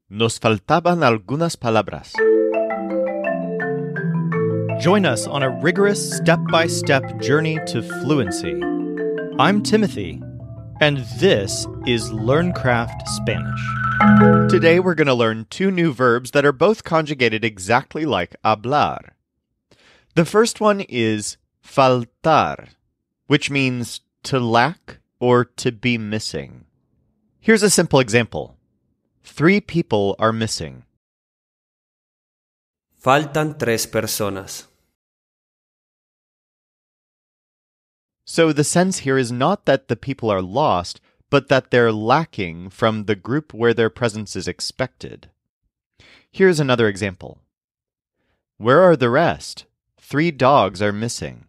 Nos faltaban algunas palabras. Join us on a rigorous step-by-step journey to fluency. I'm Timothy, and this is LearnCraft Spanish. Today we're going to learn two new verbs that are both conjugated exactly like hablar. The first one is faltar, which means to lack or to be missing. Here's a simple example. 3 people are missing. Faltan 3 personas. So the sense here is not that the people are lost, but that they're lacking from the group where their presence is expected. Here's another example. Where are the rest? 3 dogs are missing.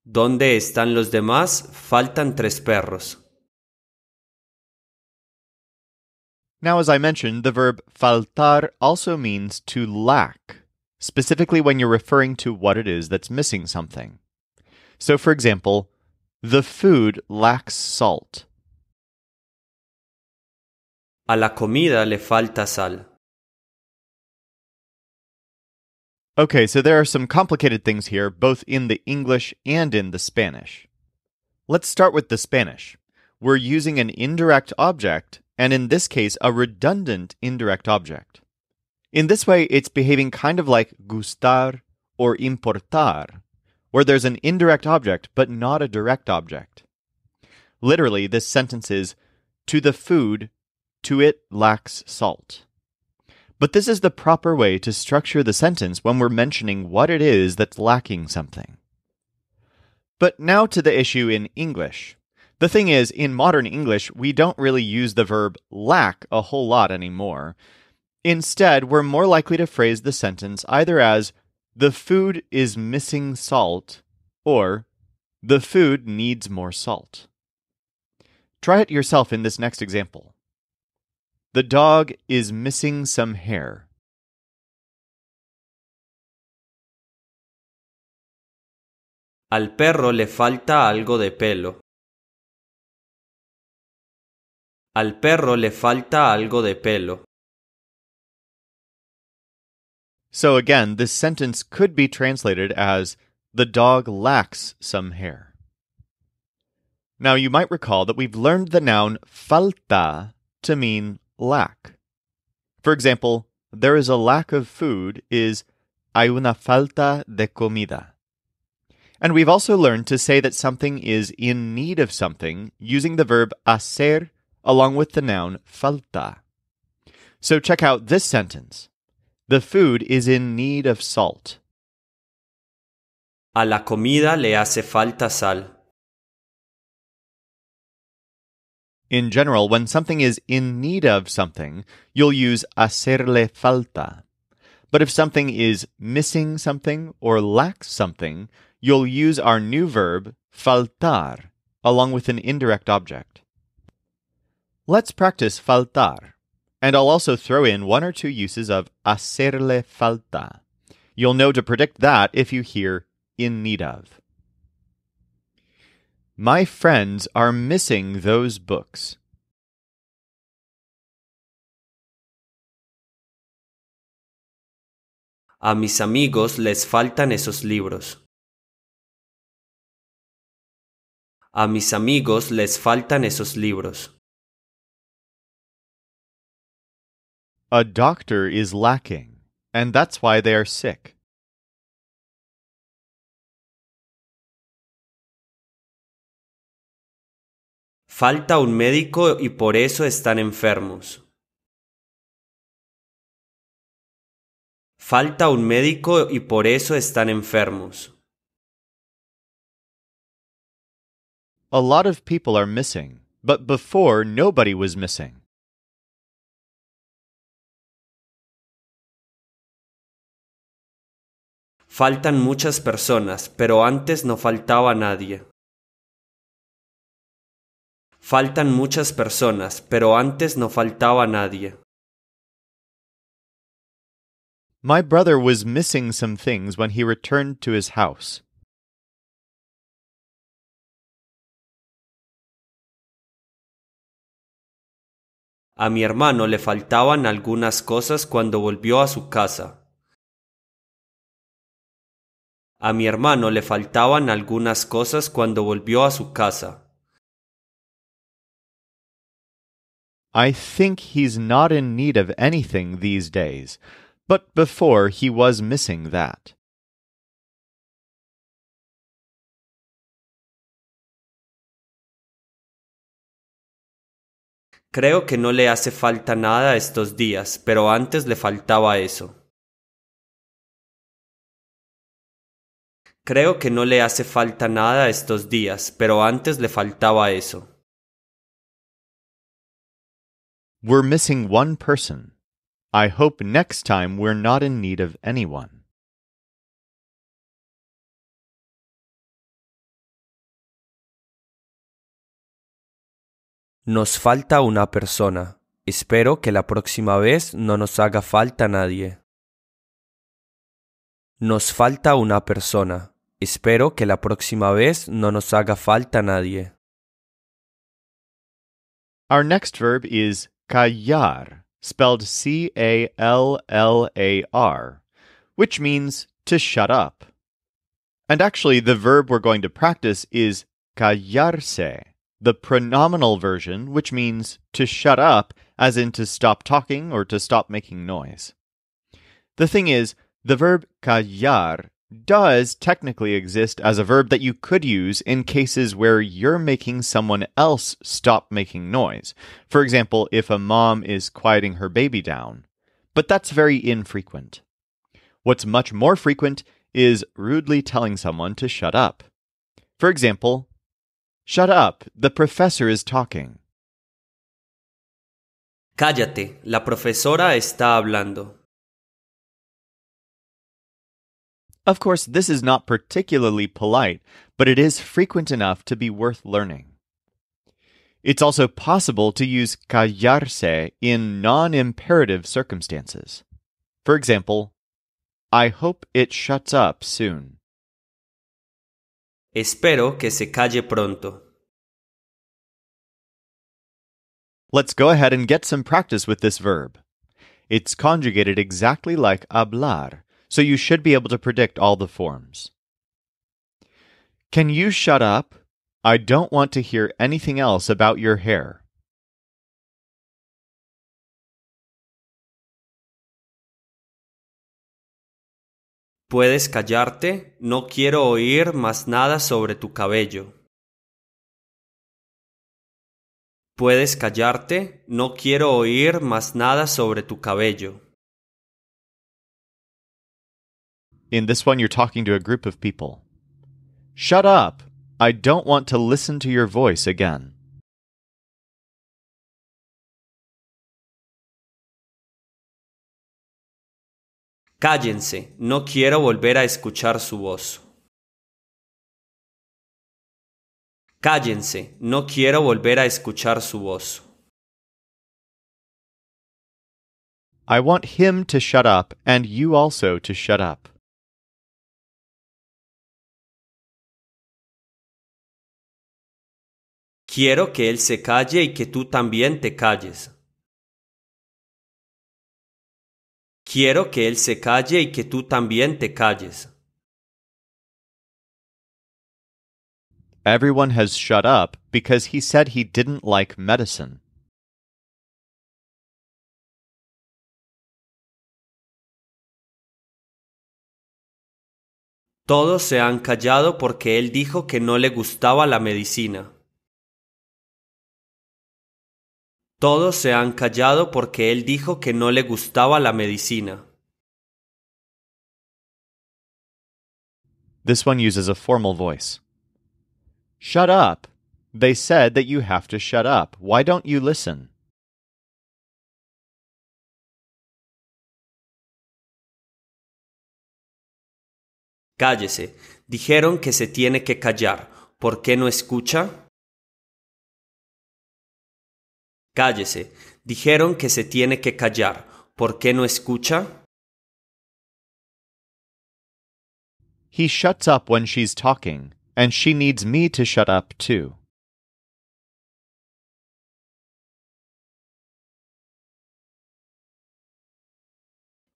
¿Dónde están los demás? Faltan 3 perros. Now, as I mentioned, the verb faltar also means to lack, specifically when you're referring to what it is that's missing something. So, for example, the food lacks salt. A la comida le falta sal. Okay, so there are some complicated things here, both in the English and in the Spanish. Let's start with the Spanish. We're using an indirect object, and in this case, a redundant indirect object. In this way, it's behaving kind of like gustar or importar, where there's an indirect object but not a direct object. Literally, this sentence is, to the food, to it lacks salt. But this is the proper way to structure the sentence when we're mentioning what it is that's lacking something. But now to the issue in English. The thing is, in modern English, we don't really use the verb lack a whole lot anymore. Instead, we're more likely to phrase the sentence either as, the food is missing salt, or the food needs more salt. Try it yourself in this next example. The dog is missing some hair. Al perro le falta algo de pelo. Al perro le falta algo de pelo. So again, this sentence could be translated as, the dog lacks some hair. Now you might recall that we've learned the noun falta to mean lack. For example, there is a lack of food is hay una falta de comida. And we've also learned to say that something is in need of something using the verb hacer along with the noun falta. So check out this sentence. The food is in need of salt. A la comida le hace falta sal. In general, when something is in need of something, you'll use hacerle falta. But if something is missing something or lacks something, you'll use our new verb, faltar, along with an indirect object. Let's practice faltar, and I'll also throw in 1 or 2 uses of hacerle falta. You'll know to predict that if you hear in need of. My friends are missing those books. A mis amigos les faltan esos libros. A mis amigos les faltan esos libros. A doctor is lacking, and that's why they are sick. Falta un médico y por eso están enfermos. Falta un médico y por eso están enfermos. A lot of people are missing, but before nobody was missing. Faltan muchas personas, pero antes no faltaba nadie. Faltan muchas personas, pero antes no faltaba nadie. My brother was missing some things when he returned to his house. A mi hermano le faltaban algunas cosas cuando volvió a su casa. A mi hermano le faltaban algunas cosas cuando volvió a su casa. I think he's not in need of anything these days, but before he was missing that. Creo que no le hace falta nada estos días, pero antes le faltaba eso. Creo que no le hace falta nada estos días, pero antes le faltaba eso. We're missing one person. I hope next time we're not in need of anyone. Nos falta una persona. Espero que la próxima vez no nos haga falta nadie. Nos falta una persona. Espero que la próxima vez no nos haga falta nadie. Our next verb is callar, spelled C-A-L-L-A-R, which means to shut up. And actually, the verb we're going to practice is callarse, the pronominal version, which means to shut up, as in to stop talking or to stop making noise. The thing is, the verb callar does technically exist as a verb that you could use in cases where you're making someone else stop making noise. For example, if a mom is quieting her baby down. But that's very infrequent. What's much more frequent is rudely telling someone to shut up. For example, "Shut up, the professor is talking." Cállate, la profesora está hablando. Of course, this is not particularly polite, but it is frequent enough to be worth learning. It's also possible to use callarse in non-imperative circumstances. For example, "I hope it shuts up soon." Espero que se calle pronto. Let's go ahead and get some practice with this verb. It's conjugated exactly like hablar, so you should be able to predict all the forms. Can you shut up? I don't want to hear anything else about your hair. ¿Puedes callarte? No quiero oír más nada sobre tu cabello. ¿Puedes callarte? No quiero oír más nada sobre tu cabello. In this one, you're talking to a group of people. Shut up! I don't want to listen to your voice again. Cállense, no quiero volver a escuchar su voz. Cállense, no quiero volver a escuchar su voz. I want him to shut up and you also to shut up. Quiero que él se calle y que tú también te calles. Quiero que él se calle y que tú también te calles. Everyone has shut up because he said he didn't like medicine. Todos se han callado porque él dijo que no le gustaba la medicina. Todos se han callado porque él dijo que no le gustaba la medicina. This one uses a formal voice. Shut up! They said that you have to shut up. Why don't you listen? Cállese. Dijeron que se tiene que callar. ¿Por qué no escucha? Cállese. Dijeron que se tiene que callar. ¿Por qué no escucha? He shuts up when she's talking, and she needs me to shut up too.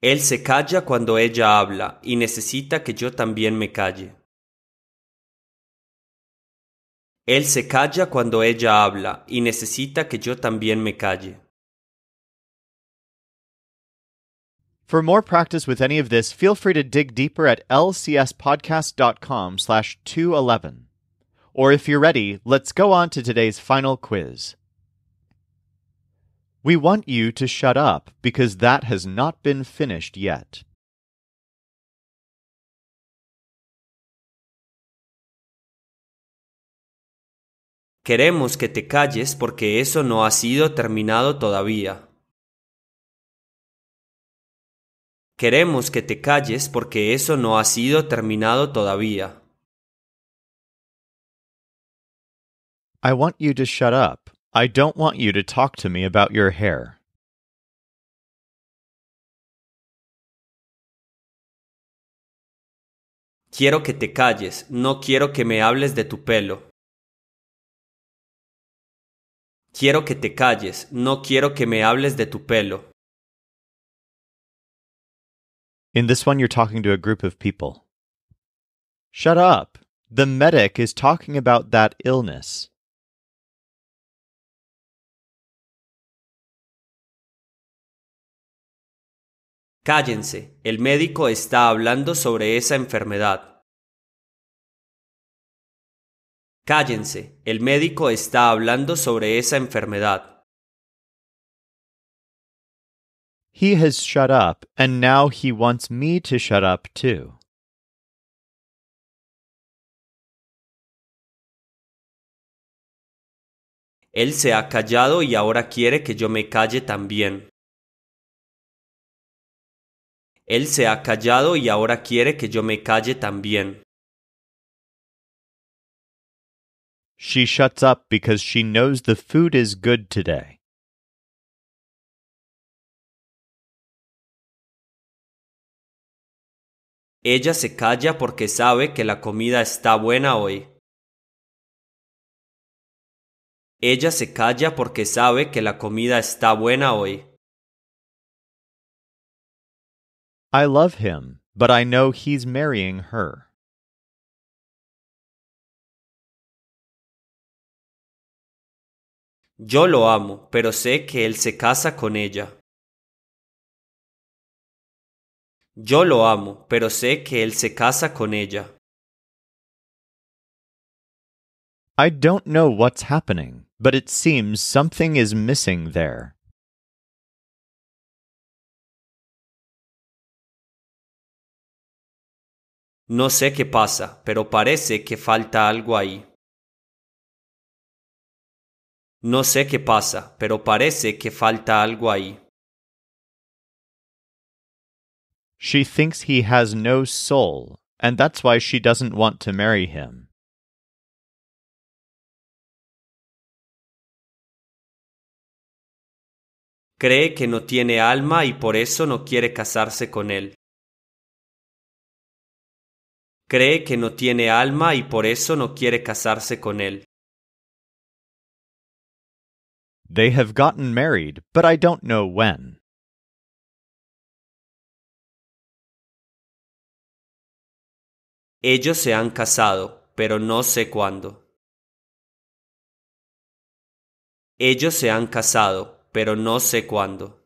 Él se calla cuando ella habla y necesita que yo también me calle. Él se calla cuando ella habla y necesita que yo también me calle. For more practice with any of this, feel free to dig deeper at lcspodcast.com/211. Or if you're ready, let's go on to today's final quiz. We want you to shut up because that has not been finished yet. Queremos que te calles porque eso no ha sido terminado todavía. Queremos que te calles porque eso no ha sido terminado todavía. I want you to shut up. I don't want you to talk to me about your hair. Quiero que te calles, no quiero que me hables de tu pelo. Quiero que te calles, no quiero que me hables de tu pelo. In this one, you're talking to a group of people. Shut up. The medic is talking about that illness. Cállense, el médico está hablando sobre esa enfermedad. Cállense, el médico está hablando sobre esa enfermedad. He has shut up, and now he wants me to shut up too. Él se ha callado y ahora quiere que yo me calle también. Él se ha callado y ahora quiere que yo me calle también. She shuts up because she knows the food is good today. Ella se calla porque sabe que la comida está buena hoy. Ella se calla porque sabe que la comida está buena hoy. I love him, but I know he's marrying her. Yo lo amo, pero sé que él se casa con ella. Yo lo amo, pero sé que él se casa con ella. I don't know what's happening, but it seems something is missing there. No sé qué pasa, pero parece que falta algo ahí. No sé qué pasa, pero parece que falta algo ahí. She thinks he has no soul, and that's why she doesn't want to marry him. Cree que no tiene alma y por eso no quiere casarse con él. Cree que no tiene alma y por eso no quiere casarse con él. They have gotten married, but I don't know when. Ellos se han casado, pero no sé cuándo. Ellos se han casado, pero no sé cuándo.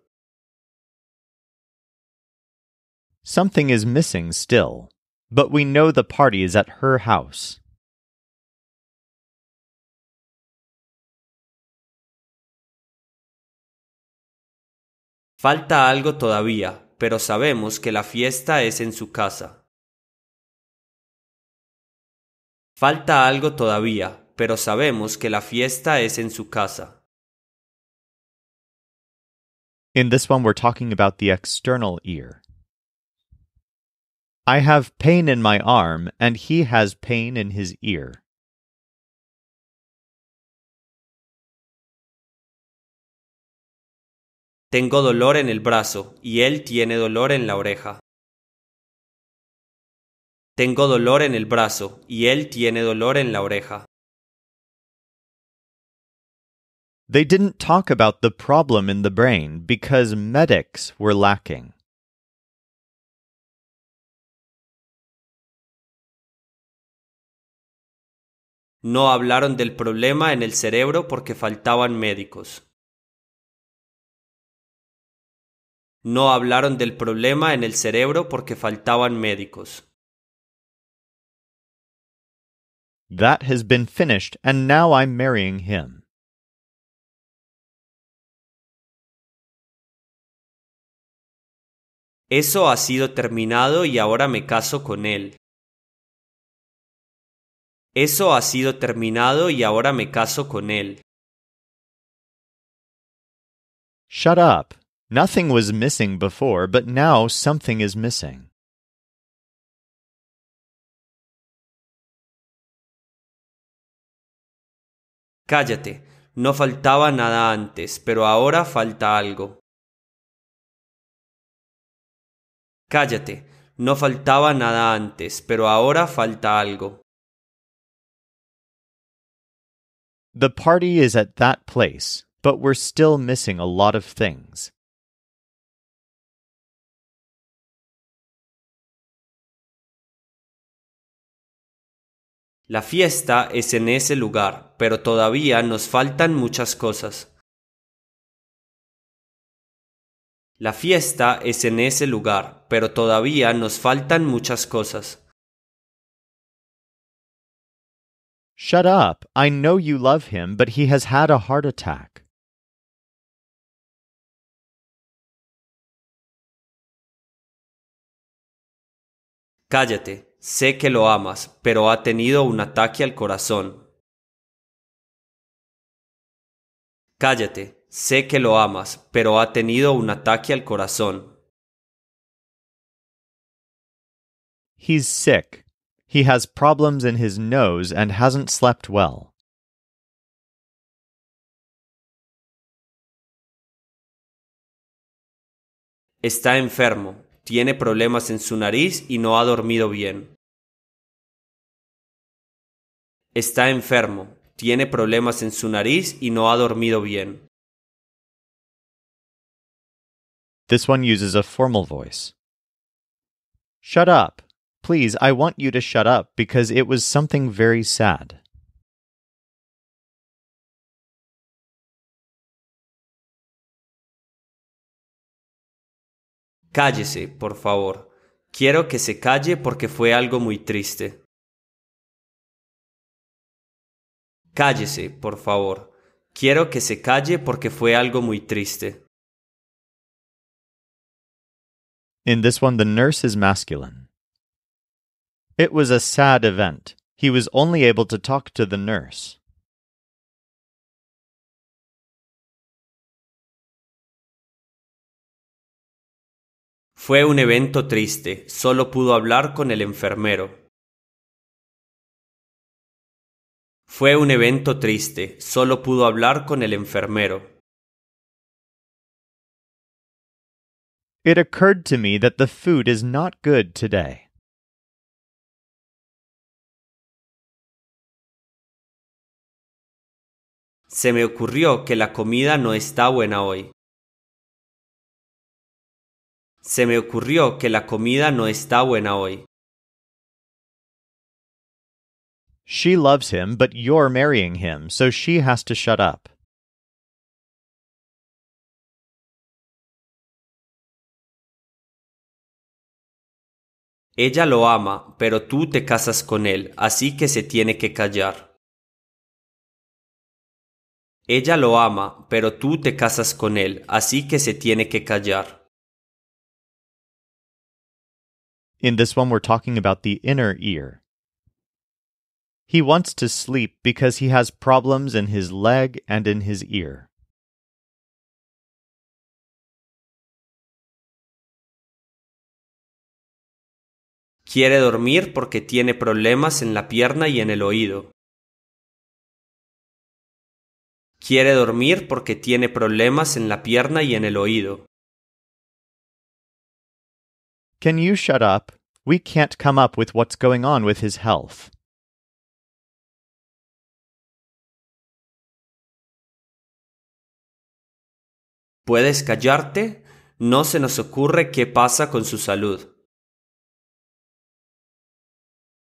Something is missing still, but we know the party is at her house. Falta algo todavía, pero sabemos que la fiesta es en su casa. Falta algo todavía, pero sabemos que la fiesta es en su casa. In this one, we're talking about the external ear. I have pain in my arm, and he has pain in his ear. Tengo dolor en el brazo y él tiene dolor en la oreja. Tengo dolor en el brazo y él tiene dolor en la oreja. They didn't talk about the problem in the brain because medics were lacking. No hablaron del problema en el cerebro porque faltaban médicos. No hablaron del problema en el cerebro porque faltaban médicos. That has been finished, and now I'm marrying him. Eso ha sido terminado y ahora me caso con él. Eso ha sido terminado y ahora me caso con él. Shut up. Nothing was missing before, but now something is missing. Cállate, no faltaba nada antes, pero ahora falta algo. Cállate, no faltaba nada antes, pero ahora falta algo. The party is at that place, but we're still missing a lot of things. La fiesta es en ese lugar, pero todavía nos faltan muchas cosas. La fiesta es en ese lugar, pero todavía nos faltan muchas cosas. Shut up. I know you love him, but he has had a heart attack. Cállate, sé que lo amas, pero ha tenido un ataque al corazón. Cállate, sé que lo amas, pero ha tenido un ataque al corazón. He's sick. He has problems in his nose and hasn't slept well. Está enfermo, tiene problemas en su nariz y no ha dormido bien. Está enfermo, tiene problemas en su nariz y no ha dormido bien. This one uses a formal voice. Shut up. Please, I want you to shut up because it was something very sad. Cállese, por favor. Quiero que se calle porque fue algo muy triste. Cállese, por favor. Quiero que se calle porque fue algo muy triste. In this one, the nurse is masculine. It was a sad event. He was only able to talk to the nurse. Fue un evento triste. Solo pudo hablar con el enfermero. Fue un evento triste. Solo pudo hablar con el enfermero. It occurred to me that the food is not good today. Se me ocurrió que la comida no está buena hoy. Se me ocurrió que la comida no está buena hoy. She loves him, but you're marrying him, so she has to shut up. Ella lo ama, pero tú te casas con él, así que se tiene que callar. Ella lo ama, pero tú te casas con él, así que se tiene que callar. In this one, we're talking about the inner ear. He wants to sleep because he has problems in his leg and in his ear. Quiere dormir porque tiene problemas en la pierna y en el oído. Quiere dormir porque tiene problemas en la pierna y en el oído. Can you shut up? We can't come up with what's going on with his health. ¿Puedes callarte? No se nos ocurre qué pasa con su salud.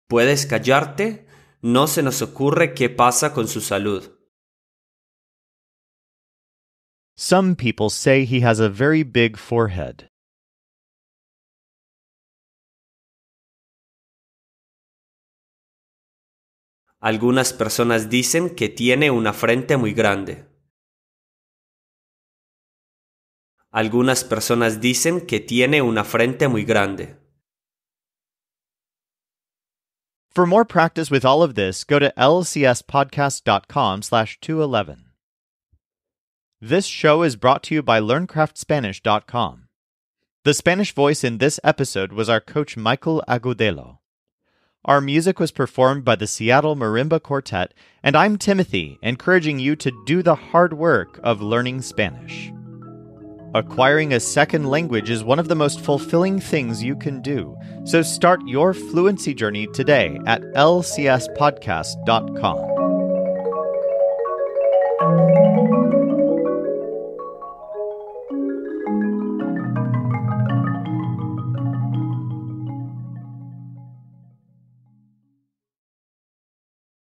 ¿Puedes callarte? No se nos ocurre qué pasa con su salud. Some people say he has a very big forehead. Algunas personas dicen que tiene una frente muy grande. Algunas personas dicen que tiene una frente muy grande. For more practice with all of this, go to lcspodcast.com/211. This show is brought to you by LearnCraftSpanish.com. The Spanish voice in this episode was our coach Michael Agudelo. Our music was performed by the Seattle Marimba Quartet, and I'm Timothy, encouraging you to do the hard work of learning Spanish. Acquiring a second language is one of the most fulfilling things you can do, so start your fluency journey today at lcspodcast.com.